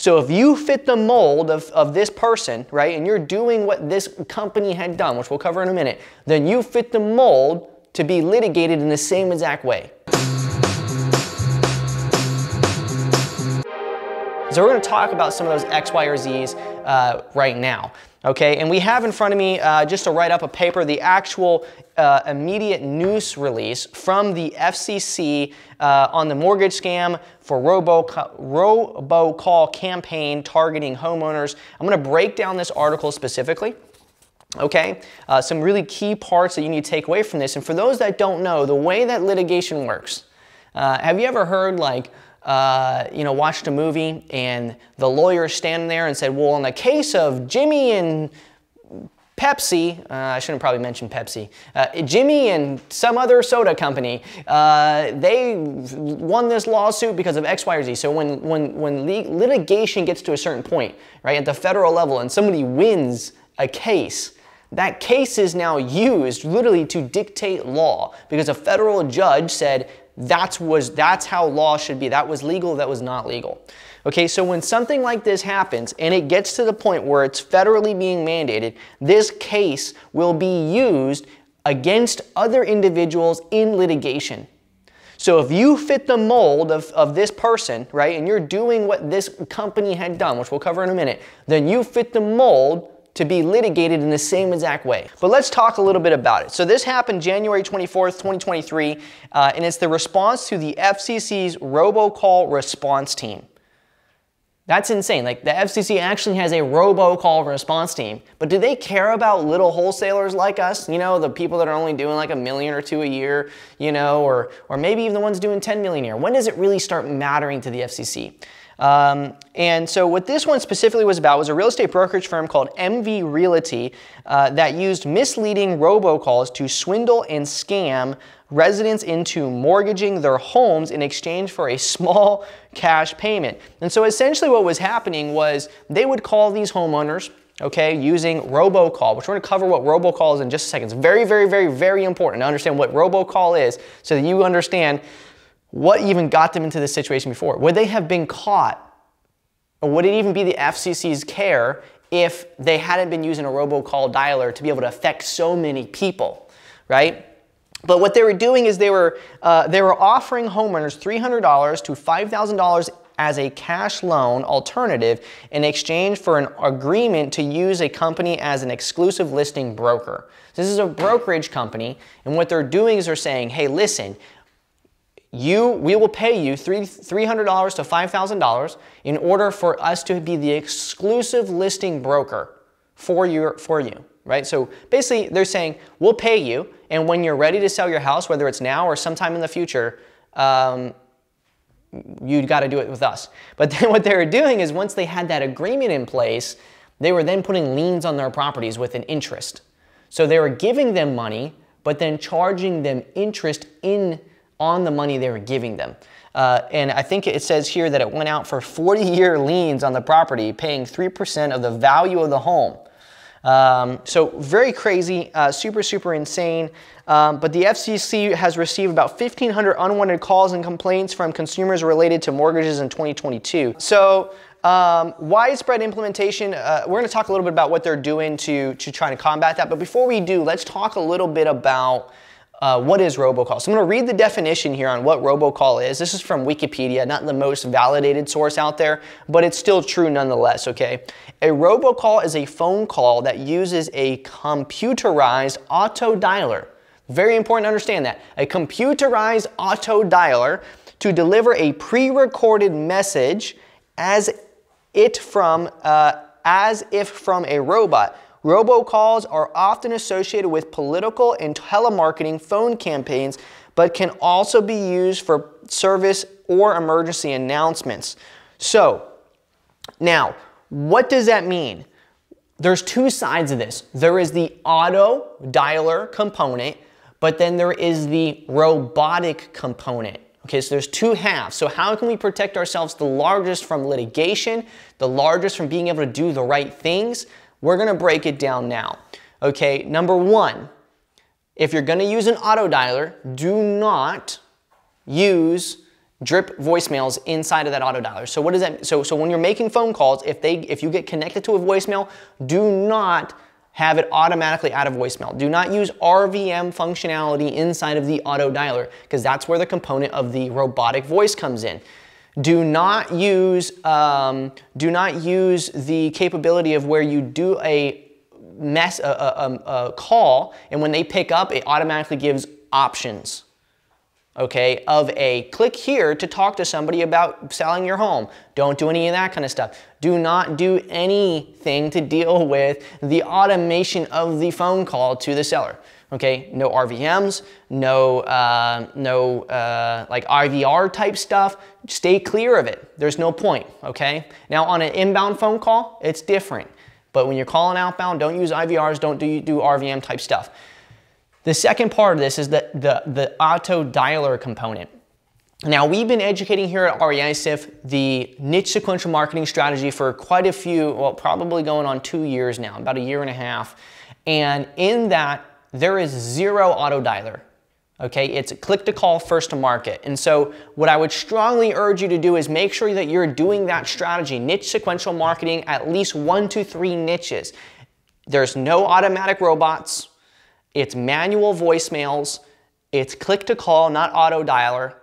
So if you fit the mold of this person, right, and you're doing what this company had done, which we'll cover in a minute, then you fit the mold to be litigated in the same exact way. So we're going to talk about some of those X, Y, or Z's right now. Okay, and we have in front of me, just to write up a paper, the actual immediate news release from the FCC on the mortgage scam for robocall campaign targeting homeowners. I'm going to break down this article specifically. Okay, some really key parts that you need to take away from this. And for those that don't know, the way that litigation works, have you ever heard like, watched a movie and the lawyer standing there and said, well, in the case of Jimmy and Pepsi, I shouldn't probably mention Pepsi, Jimmy and some other soda company, they won this lawsuit because of X, Y, or Z. So when litigation gets to a certain point, right, at the federal level and somebody wins a case, that case is now used literally to dictate law because a federal judge said that's how law should be. That was legal, that was not legal. Okay, so when something like this happens and it gets to the point where it's federally being mandated, this case will be used against other individuals in litigation. So if you fit the mold of this person, right, and you're doing what this company had done, which we'll cover in a minute, then you fit the mold to be litigated in the same exact way. But let's talk a little bit about it. So this happened January 24th, 2023, and it's the response to the FCC's robocall response team. That's insane. Like, the FCC actually has a robocall response team, but do they care about little wholesalers like us? You know, the people that are only doing like $1 million or $2 million a year, you know, or maybe even the ones doing $10 million a year. When does it really start mattering to the FCC? And so what this one specifically was about was a real estate brokerage firm called MV Realty that used misleading robocalls to swindle and scam residents into mortgaging their homes in exchange for a small cash payment. And so essentially what was happening was they would call these homeowners, okay, using robocall, which we're going to cover what robocall is in just a second. It's very, very, very, very important to understand what robocall is so that you understand what even got them into this situation before. Would they have been caught, or would it even be the FCC's care if they hadn't been using a robocall dialer to be able to affect so many people, right? But what they were doing is they were offering homeowners $300 to $5,000 as a cash loan alternative in exchange for an agreement to use a company as an exclusive listing broker. This is a brokerage company, and what they're doing is they're saying, hey, listen, we will pay you $300 to $5,000 in order for us to be the exclusive listing broker for you, right? So basically they're saying, we'll pay you, and when you're ready to sell your house, whether it's now or sometime in the future, you've got to do it with us. But then what they were doing is once they had that agreement in place, they were then putting liens on their properties with an interest. So they were giving them money, but then charging them interest on the money they were giving them. And I think it says here that it went out for 40-year liens on the property, paying 3% of the value of the home. So very crazy, super, super insane. But the FCC has received about 1,500 unwanted calls and complaints from consumers related to mortgages in 2022. So widespread implementation, we're going to talk a little bit about what they're doing to try to combat that. But before we do, let's talk a little bit about what is robocall. So I'm going to read the definition here on what robocall is. This is from Wikipedia, not the most validated source out there, but it's still true nonetheless, okay? A robocall is a phone call that uses a computerized auto dialer. Very important to understand that. A computerized auto dialer to deliver a pre-recorded message as if from a robot. Robocalls are often associated with political and telemarketing phone campaigns, but can also be used for service or emergency announcements. So, now, what does that mean? There's two sides of this. There is the auto dialer component, but then there is the robotic component. Okay, so there's two halves. So how can we protect ourselves the largest from litigation, the largest from being able to do the right things? We're going to break it down now. Okay, number one, if you're going to use an auto dialer, do not use drip voicemails inside of that auto dialer. So what does that, so when you're making phone calls, if you get connected to a voicemail, do not have it automatically out of voicemail. Do not use RVM functionality inside of the auto dialer, because that's where the component of the robotic voice comes in. Do not use the capability of where you do a call, and when they pick up, it automatically gives options. Okay, of a click here to talk to somebody about selling your home. Don't do any of that kind of stuff. Do not do anything to deal with the automation of the phone call to the seller. Okay, no RVMs, no like IVR type stuff. Stay clear of it. There's no point, okay? Now on an inbound phone call, it's different. But when you're calling outbound, don't use IVRs, don't do RVM type stuff. The second part of this is the auto dialer component. Now, we've been educating here at REISift the niche sequential marketing strategy for quite a few, well, probably going on 2 years now, about a year and a half. And in that, there is zero auto dialer. Okay, it's click to call, first to market. And so what I would strongly urge you to do is make sure that you're doing that strategy, niche sequential marketing, at least 1 to 3 niches. There's no automatic robots. It's manual voicemails, it's click to call, not auto dialer,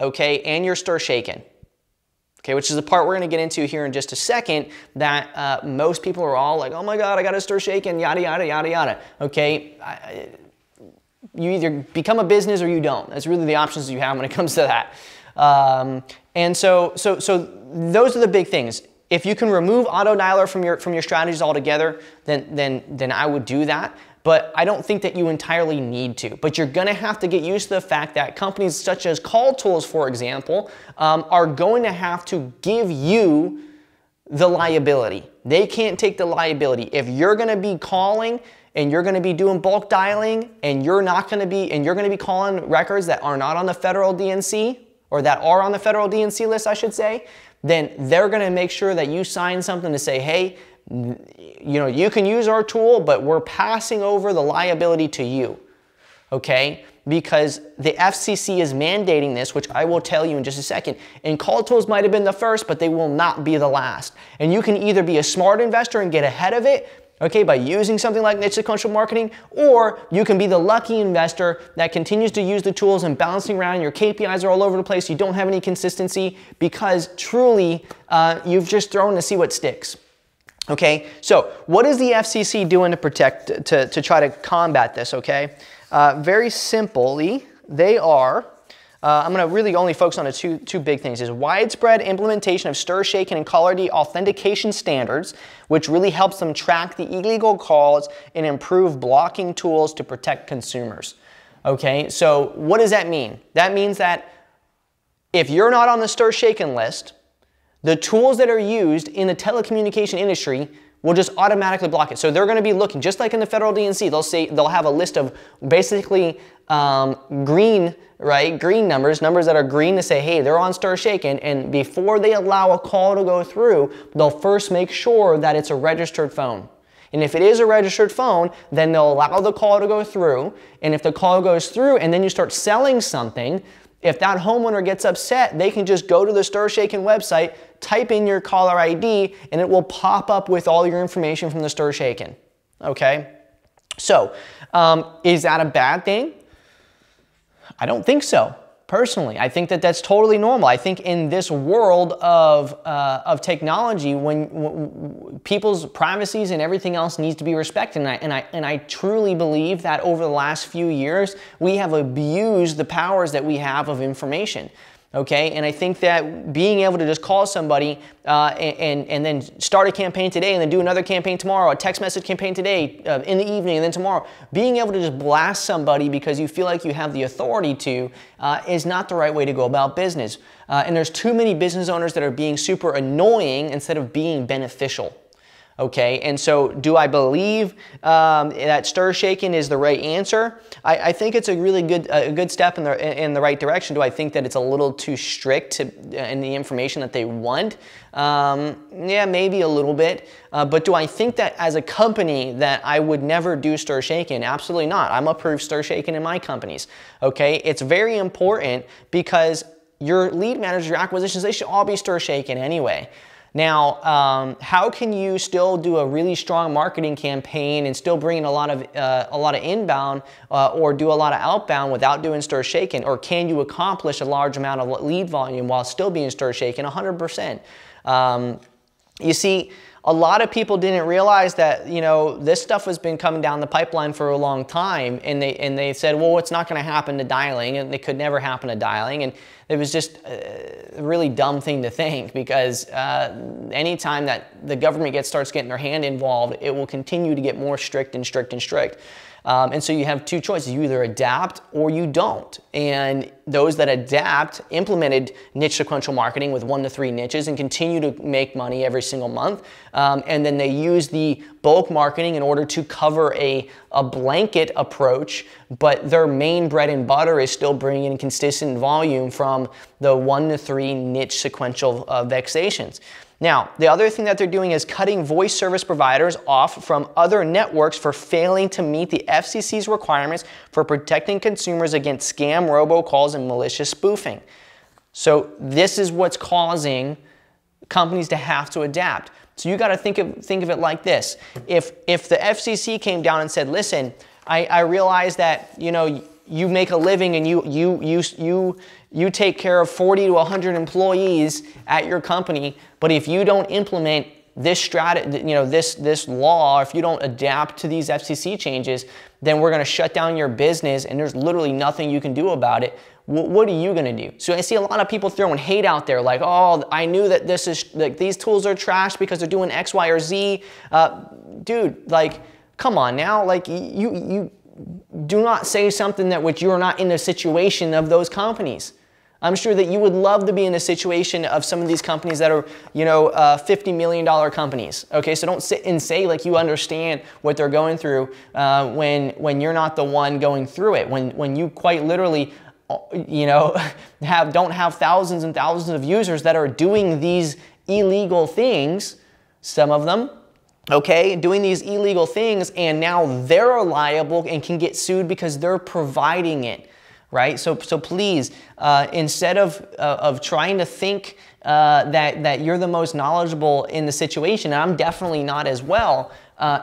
okay, and you're stir shaken. Okay, which is the part we're gonna get into here in just a second, that most people are all like, oh my God, I got a stir shaken, yada, yada, yada, yada. Okay, you either become a business or you don't. That's really the options you have when it comes to that. And so those are the big things. If you can remove auto dialer from your strategies altogether, then I would do that. But I don't think that you entirely need to. But you're gonna have to get used to the fact that companies such as Call Tools, for example, are going to have to give you the liability. They can't take the liability. If you're gonna be calling and you're gonna be doing bulk dialing and you're gonna be calling records that are not on the federal DNC, or that are on the federal DNC list, I should say, then they're gonna make sure that you sign something to say, hey, you know, you can use our tool, but we're passing over the liability to you, okay? Because the FCC is mandating this, which I will tell you in just a second. And Call Tools might have been the first, but they will not be the last. And you can either be a smart investor and get ahead of it, okay, by using something like niche sequential marketing, or you can be the lucky investor that continues to use the tools and bouncing around, your KPIs are all over the place, you don't have any consistency, because truly you've just thrown to see what sticks. Okay, so what is the FCC doing to protect, to try to combat this, okay? Very simply, they are, I'm going to really only focus on the two big things, is widespread implementation of stir, shaken, and caller ID authentication standards, which really helps them track the illegal calls and improve blocking tools to protect consumers. Okay, so what does that mean? That means that if you're not on the stir, shaken list, the tools that are used in the telecommunication industry will just automatically block it. So they're going to be looking, just like in the federal DNC, they'll have a list of basically green numbers that are green to say, hey, they're on stir shaken, and before they allow a call to go through, they'll first make sure that it's a registered phone. And if it is a registered phone, then they'll allow the call to go through, and if the call goes through and then you start selling something, if that homeowner gets upset, they can just go to the Stir Shaken website, type in your caller ID, and it will pop up with all your information from the Stir Shaken. Okay? So, is that a bad thing? I don't think so. Personally, I think that that's totally normal. I think in this world of technology, when people's privacies and everything else needs to be respected, and I truly believe that over the last few years, we have abused the powers that we have of information. Okay, and I think that being able to just call somebody and then start a campaign today and then do another campaign tomorrow, a text message campaign today in the evening and then tomorrow, being able to just blast somebody because you feel like you have the authority to is not the right way to go about business. And there's too many business owners that are being super annoying instead of being beneficial. Okay, and so do I believe that stir shaken is the right answer? I think it's a really good step in the right direction. Do I think that it's a little too strict in the information that they want? Yeah, maybe a little bit. But do I think that as a company that I would never do stir shaken? Absolutely not. I'm approved stir shaken in my companies. Okay, it's very important because your lead managers, your acquisitions, they should all be stir shaken anyway. Now, how can you still do a really strong marketing campaign and still bring in a lot of inbound or do a lot of outbound without doing stir shaken? Or can you accomplish a large amount of lead volume while still being stir shaken? 100%. You see, a lot of people didn't realize that, you know, this stuff has been coming down the pipeline for a long time, and they said, well, it's not going to happen to dialing, and it could never happen to dialing, and it was just a really dumb thing to think, because anytime that the government starts getting their hand involved, it will continue to get more strict and strict and strict. And so you have two choices. You either adapt or you don't. And those that adapt implemented niche sequential marketing with 1 to 3 niches and continue to make money every single month. And then they use the bulk marketing in order to cover a blanket approach, but their main bread and butter is still bringing in consistent volume from the 1 to 3 niche sequential vexations. Now, the other thing that they're doing is cutting voice service providers off from other networks for failing to meet the FCC's requirements for protecting consumers against scam robocalls and malicious spoofing. So this is what's causing companies to have to adapt. So you got to think of it like this. If the FCC came down and said, listen, I realize that, you know, you make a living and you take care of 40 to 100 employees at your company, but if you don't implement this strategy, you know, this law, if you don't adapt to these FCC changes, then we're going to shut down your business and there's literally nothing you can do about it. What are you going to do? So I see a lot of people throwing hate out there like, oh, I knew that these tools are trash because they're doing X, Y, or Z. Dude, like, come on now. Like, you do not say something that which you're not in the situation of those companies. I'm sure that you would love to be in the situation of some of these companies that are, you know, $50 million companies. Okay, so don't sit and say like you understand what they're going through when you're not the one going through it. When you quite literally, you know, don't have thousands and thousands of users that are doing these illegal things. Some of them. Okay, doing these illegal things, and now they're liable and can get sued because they're providing it, right? So please, instead of trying to think that you're the most knowledgeable in the situation, and I'm definitely not as well,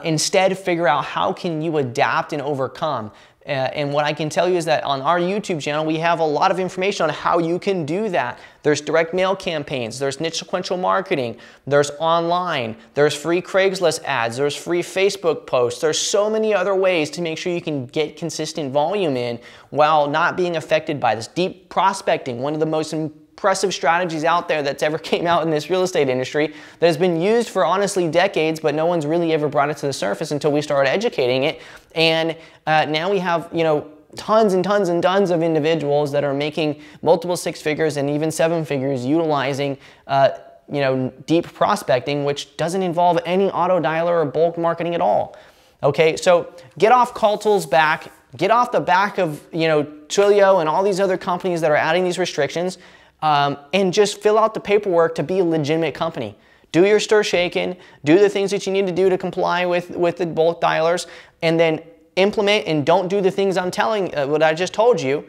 instead figure out how can you adapt and overcome. And what I can tell you is that on our YouTube channel, we have a lot of information on how you can do that. There's direct mail campaigns, there's niche sequential marketing, there's online, there's free Craigslist ads, there's free Facebook posts. There's so many other ways to make sure you can get consistent volume in while not being affected by this. Deep prospecting, one of the most impressive strategies out there that's ever came out in this real estate industry that has been used for honestly decades, but no one's really ever brought it to the surface until we started educating it. And now we have, you know, tons and tons and tons of individuals that are making multiple 6 figures and even 7 figures utilizing you know, deep prospecting, which doesn't involve any auto dialer or bulk marketing at all. Okay, so get off Call Tools' back, get off the back of, you know, Twilio and all these other companies that are adding these restrictions. And just fill out the paperwork to be a legitimate company. Do your stir shaken, do the things that you need to do to comply with the bulk dialers, and then implement and don't do the things I'm telling, what I just told you,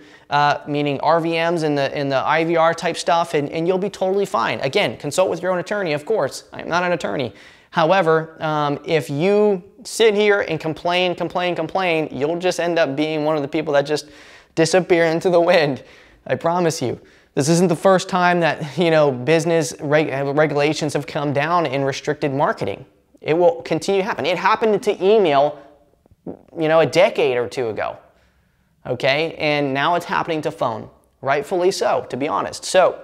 meaning RVMs and the IVR type stuff, and you'll be totally fine. Again, consult with your own attorney, of course. I'm not an attorney. However, if you sit here and complain, you'll just end up being one of the people that just disappear into the wind. I promise you. This isn't the first time that, you know, business regulations have come down in restricted marketing. It will continue to happen. It happened to email, you know, a decade or 2 ago. Okay, and now it's happening to phone. Rightfully so, to be honest. So,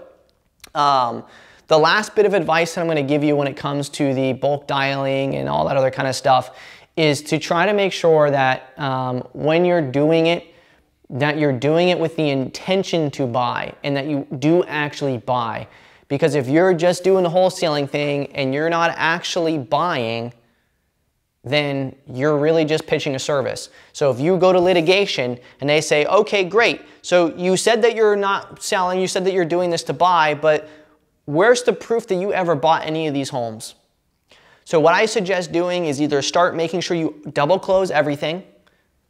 the last bit of advice that I'm going to give you when it comes to the bulk dialing and all that other kind of stuff is to try to make sure that when you're doing it, that you're doing it with the intention to buy and that you do actually buy. Because if you're just doing the wholesaling thing and you're not actually buying, then you're really just pitching a service. So if you go to litigation and they say, okay, great, so you said that you're not selling, you said that you're doing this to buy, but where's the proof that you ever bought any of these homes? So what I suggest doing is either start making sure you double close everything,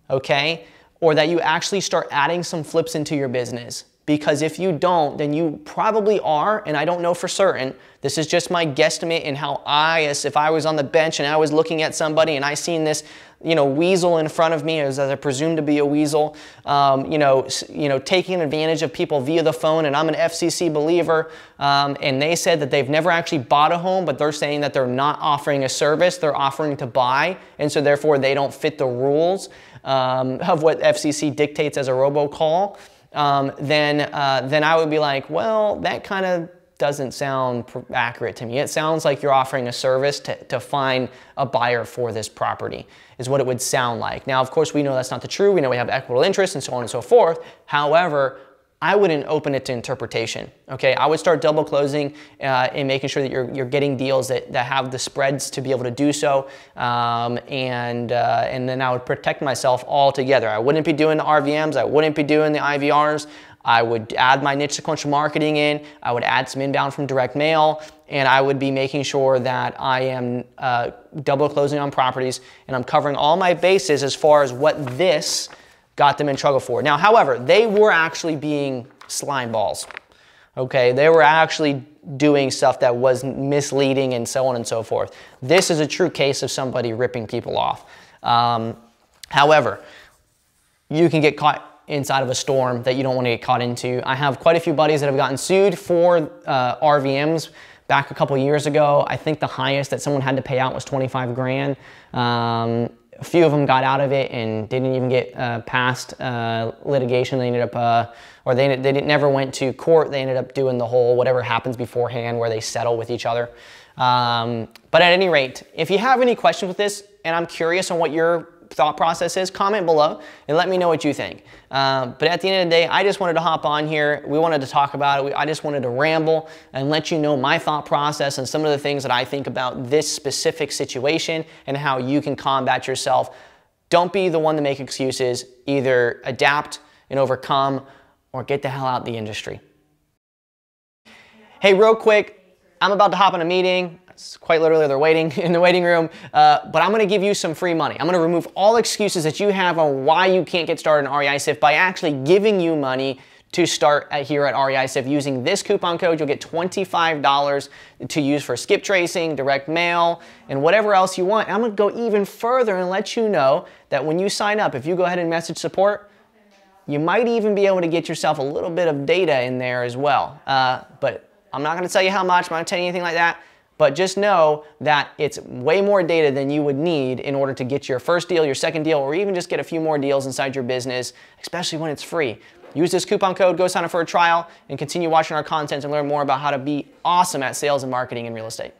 okay? Or that you actually start adding some flips into your business. because if you don't, then you probably are, and I don't know for certain. This is just my guesstimate in how as if I was on the bench and I was looking at somebody and I seen this, weasel in front of me, as I presume to be a weasel, taking advantage of people via the phone, and I'm an FCC believer, and they said that they've never actually bought a home, but they're saying that they're not offering a service, they're offering to buy, and so therefore they don't fit the rules of what FCC dictates as a robocall. Then I would be like, well, that kind of doesn't sound accurate to me. It sounds like you're offering a service to find a buyer for this property, is what it would sound like. Now, of course, we know that's not the truth. We know we have equitable interest and so on and so forth. However, I wouldn't open it to interpretation, okay? I would start double closing and making sure that you're getting deals that have the spreads to be able to do so, and then I would protect myself altogether. I wouldn't be doing the RVMs, I wouldn't be doing the IVRs, I would add my niche sequential marketing in, I would add some inbound from direct mail, and I would be making sure that I am double closing on properties, and I'm covering all my bases as far as what this got them in trouble for. Now, however, they were actually being slime balls, okay? They were actually doing stuff that was misleading and so on and so forth. This is a true case of somebody ripping people off. However, you can get caught inside of a storm that you don't want to get caught into. I have quite a few buddies that have gotten sued for RVMs back a couple years ago. I think the highest that someone had to pay out was 25 grand. A few of them got out of it and didn't even get past litigation. They ended up, or they never went to court. They ended up doing the whole whatever happens beforehand where they settle with each other. But at any rate, if you have any questions with this, and I'm curious on what your thought process is, comment below and let me know what you think. But at the end of the day, I just wanted to hop on here. We wanted to talk about it. I just wanted to ramble and let you know my thought process and some of the things that I think about this specific situation and how you can combat yourself. Don't be the one to make excuses. Either adapt and overcome or get the hell out of the industry. Hey, real quick, I'm about to hop on a meeting. Quite literally, they're waiting in the waiting room, but I'm gonna give you some free money. I'm gonna remove all excuses that you have on why you can't get started in REISift by actually giving you money to start here at REISift. Using this coupon code, you'll get $25 to use for skip tracing, direct mail, and whatever else you want. I'm gonna go even further and let you know that when you sign up, if you go ahead and message support, you might even be able to get yourself a little bit of data in there as well. But I'm not gonna tell you how much, I'm not gonna tell you anything like that. But just know that it's way more data than you would need in order to get your first deal, your second deal, or even just get a few more deals inside your business, especially when it's free. Use this coupon code, go sign up for a trial, and continue watching our content and learn more about how to be awesome at sales and marketing in real estate.